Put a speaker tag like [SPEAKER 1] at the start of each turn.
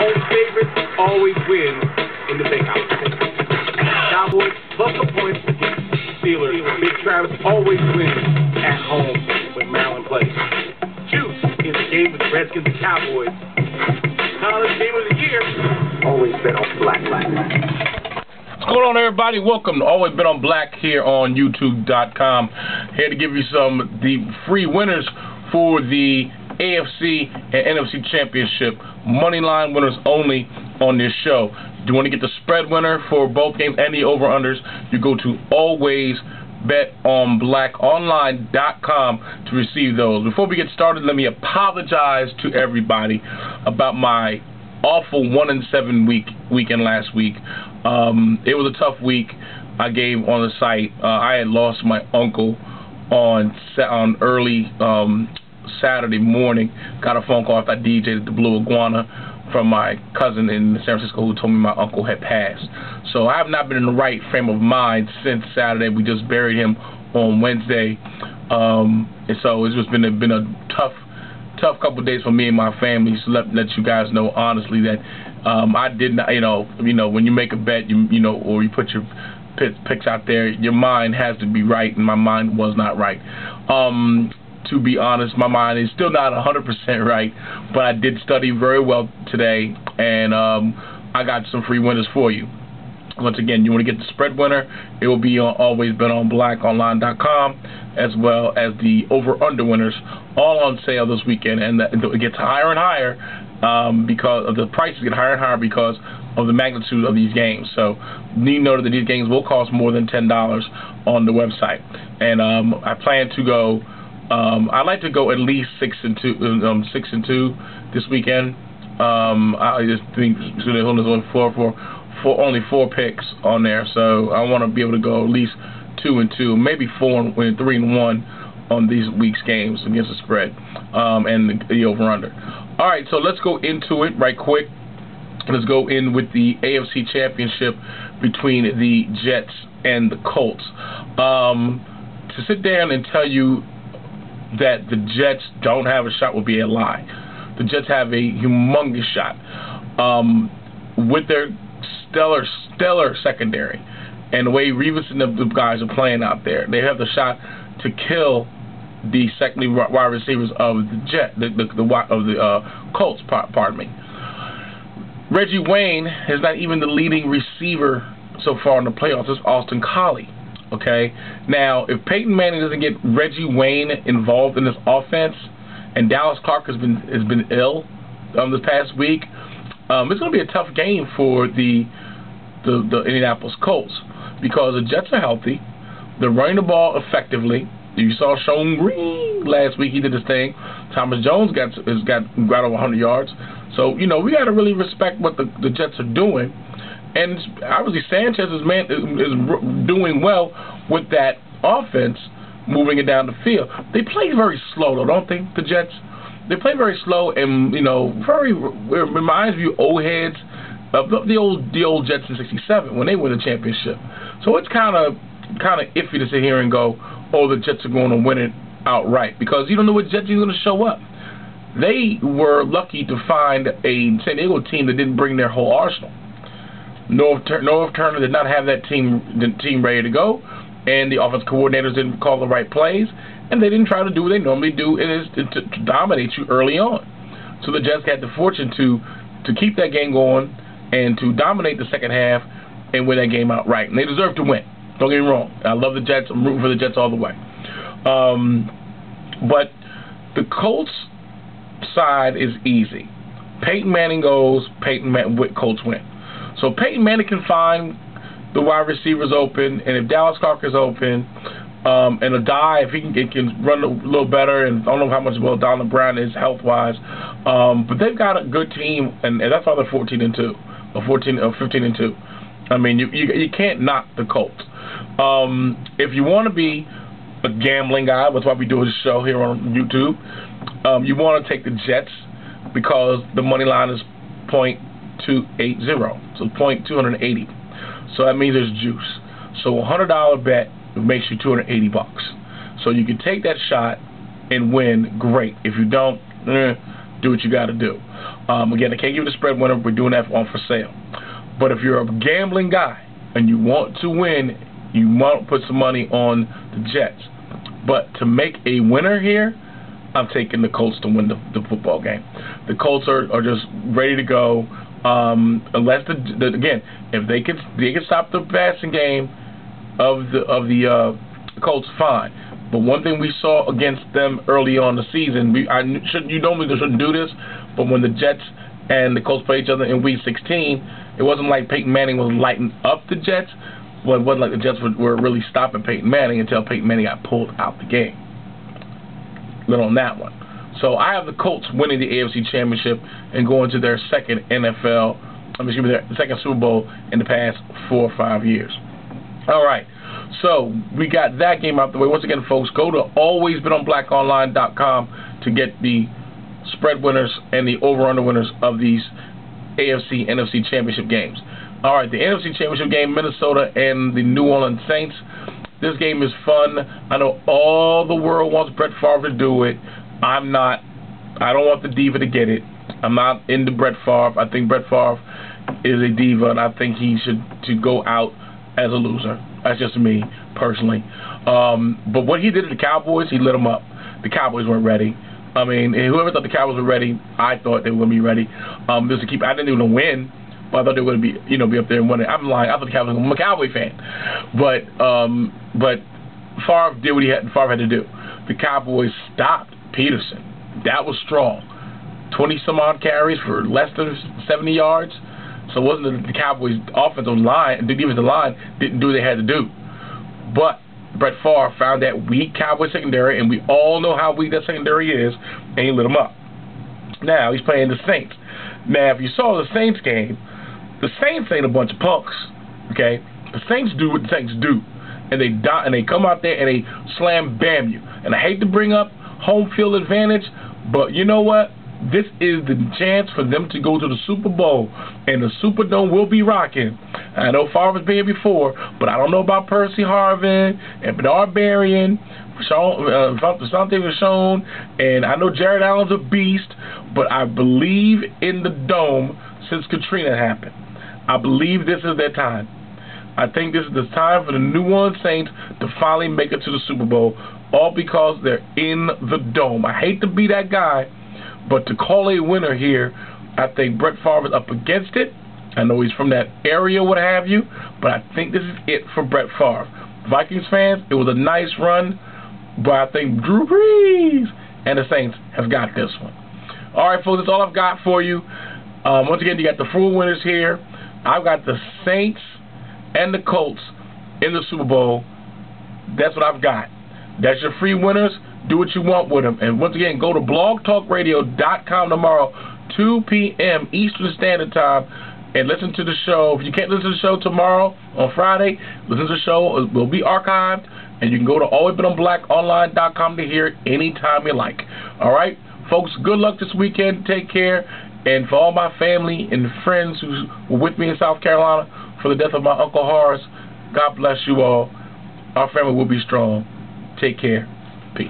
[SPEAKER 1] Home favorites always win in the big house. Cowboys plus the points against Steelers. Big Travis always wins at home when Maryland plays. Juice in the game with the Redskins and Cowboys. College game of the year. Always bet on black.
[SPEAKER 2] What's going on, everybody? Welcome to Always Bet on Black here on YouTube.com. Here to give you the free winners for the AFC and NFC Championship. Moneyline winners only on this show. Do you want to get the spread winner for both games and the over-unders? You go to Alwaysbetonblackonline.com to receive those. Before we get started, let me apologize to everybody about my awful 1-7 weekend last week. It was a tough week. I gave on the site. I had lost my uncle on early Saturday morning. Got a phone call after I DJ'd at the Blue Iguana from my cousin in San Francisco who told me my uncle had passed. So I have not been in the right frame of mind since Saturday. We just buried him on Wednesday, and so it's just been a tough couple of days for me and my family. So let you guys know honestly that I did not, when you make a bet, or you put your picks out there, your mind has to be right, and my mind was not right. To be honest, my mind is still not 100% right, but I did study very well today, and I got some free winners for you. Once again, you want to get the spread winner, it will be on Alwaysbetonblackonline.com, as well as the over-under winners, all on sale this weekend, and it gets higher and higher because of the prices get higher and higher because of the magnitude of these games. So you need to know that these games will cost more than $10 on the website, and I plan to go. I'd like to go at least 6-2 this weekend. I just think there's only only four picks on there, so I want to be able to go at least 2-2, maybe 3-1 on these week's games against the spread and the over/under. All right, so let's go into it right quick. Let's go in with the AFC Championship between the Jets and the Colts. To sit down and tell you that the Jets don't have a shot would be a lie. The Jets have a humongous shot with their stellar secondary and the way Revis and the guys are playing out there. They have the shot to kill the secondary wide receivers of the Colts. Pardon me. Reggie Wayne is not even the leading receiver so far in the playoffs. It's Austin Collie. Okay, now if Peyton Manning doesn't get Reggie Wayne involved in this offense, and Dallas Clark has been ill this past week, it's going to be a tough game for the Indianapolis Colts because the Jets are healthy, they're running the ball effectively. You saw Sean Green last week; he did his thing. Thomas Jones got over 100 yards. So we got to really respect what the Jets are doing. And obviously Sanchez is doing well with that offense, moving it down the field. They play very slow, though, don't they, the Jets? They play very slow, and it reminds me of old heads of the old Jets in '67 when they won the championship. So it's kind of iffy to sit here and go, oh, the Jets are going to win it outright, because you don't know what Jets are going to show up. They were lucky to find a San Diego team that didn't bring their whole arsenal. North Turner did not have the team ready to go, and the offensive coordinators didn't call the right plays, and they didn't try to do what they normally do, and is to dominate you early on. So the Jets had the fortune to keep that game going and to dominate the second half and win that game outright. And they deserve to win. Don't get me wrong. I love the Jets. I'm rooting for the Jets all the way. But the Colts side is easy. Peyton Manning goes, Colts win. So Peyton Manning can find the wide receivers open, and if Dallas Clark is open, and if he can run a little better, and I don't know how much well Donald Brown is health-wise, but they've got a good team, and that's why they're 14-2, or 15-2. I mean, you can't knock the Colts. If you want to be a gambling guy, that's why we do this show here on YouTube. You want to take the Jets because the money line is .280, so 0.280. So that means there's juice. So a $100 bet makes you $280. So you can take that shot and win. Great. If you don't, do what you got to do. Again, I can't give you the spread winner. We're doing that on for sale. But if you're a gambling guy and you want to win, you want to put some money on the Jets. But to make a winner here, I'm taking the Colts to win the football game. The Colts are just ready to go. Unless again, if they can stop the passing game of the Colts, fine. But one thing we saw against them early on in the season, you normally shouldn't do this, but when the Jets and the Colts played each other in Week 16, it wasn't like Peyton Manning was lighting up the Jets. Well, it wasn't like the Jets were really stopping Peyton Manning until Peyton Manning got pulled out the game. Little on that one. So I have the Colts winning the AFC Championship and going to their second their second Super Bowl in the past 4 or 5 years. All right. So we got that game out the way. Once again, folks, go to alwaysbetonblackonline.com to get the spread winners and the over-under winners of these AFC NFC Championship games. All right, the NFC Championship game, Minnesota and the New Orleans Saints. This game is fun. I know all the world wants Brett Favre to do it. I'm not. I don't want the diva to get it. I'm not into Brett Favre. I think Brett Favre is a diva, and I think he should go out as a loser. That's just me, personally. But what he did to the Cowboys, he lit them up. The Cowboys weren't ready. I mean, whoever thought the Cowboys were ready, I thought they were going to be ready. I didn't even win, but I thought they were going to be up there and winning. I'm lying. I thought the Cowboys. I'm a Cowboy fan, but Favre did what Favre had to do. The Cowboys stopped Peterson. That was strong. 20-some-odd carries for less than 70 yards. So it wasn't the Cowboys' offensive line, the defensive line didn't do what they had to do. But Brett Favre found that weak Cowboys secondary, and we all know how weak that secondary is, and he lit them up. Now he's playing the Saints. Now, if you saw the Saints game, the Saints ain't a bunch of punks. Okay, the Saints do what the Saints do, and they come out there and they slam bam you. And I hate to bring up home field advantage, but you know what? This is the chance for them to go to the Super Bowl, and the Superdome will be rocking. I know Favre has been here before, but I don't know about Percy Harvin and Bernard Berrien, Asante Vachon, and I know Jared Allen's a beast, but I believe in the Dome since Katrina happened. I believe this is their time. I think this is the time for the New Orleans Saints to finally make it to the Super Bowl, all because they're in the Dome. I hate to be that guy, but to call a winner here, I think Brett Favre is up against it. I know he's from that area, what have you, but I think this is it for Brett Favre. Vikings fans, it was a nice run, but I think Drew Brees and the Saints have got this one. All right, folks, that's all I've got for you. Once again, you got the 4 winners here. I've got the Saints and the Colts in the Super Bowl. That's what I've got. That's your free winners. Do what you want with them. And once again, go to blogtalkradio.com tomorrow, 2 p.m. Eastern Standard Time, and listen to the show. If you can't listen to the show tomorrow on Friday, listen to the show. It will be archived, and you can go to alwaysbetonblackonline.com to hear it anytime you like. All right? Folks, good luck this weekend. Take care. And for all my family and friends who were with me in South Carolina for the death of my Uncle Horace, God bless you all. Our family will be strong. Take care. Peace.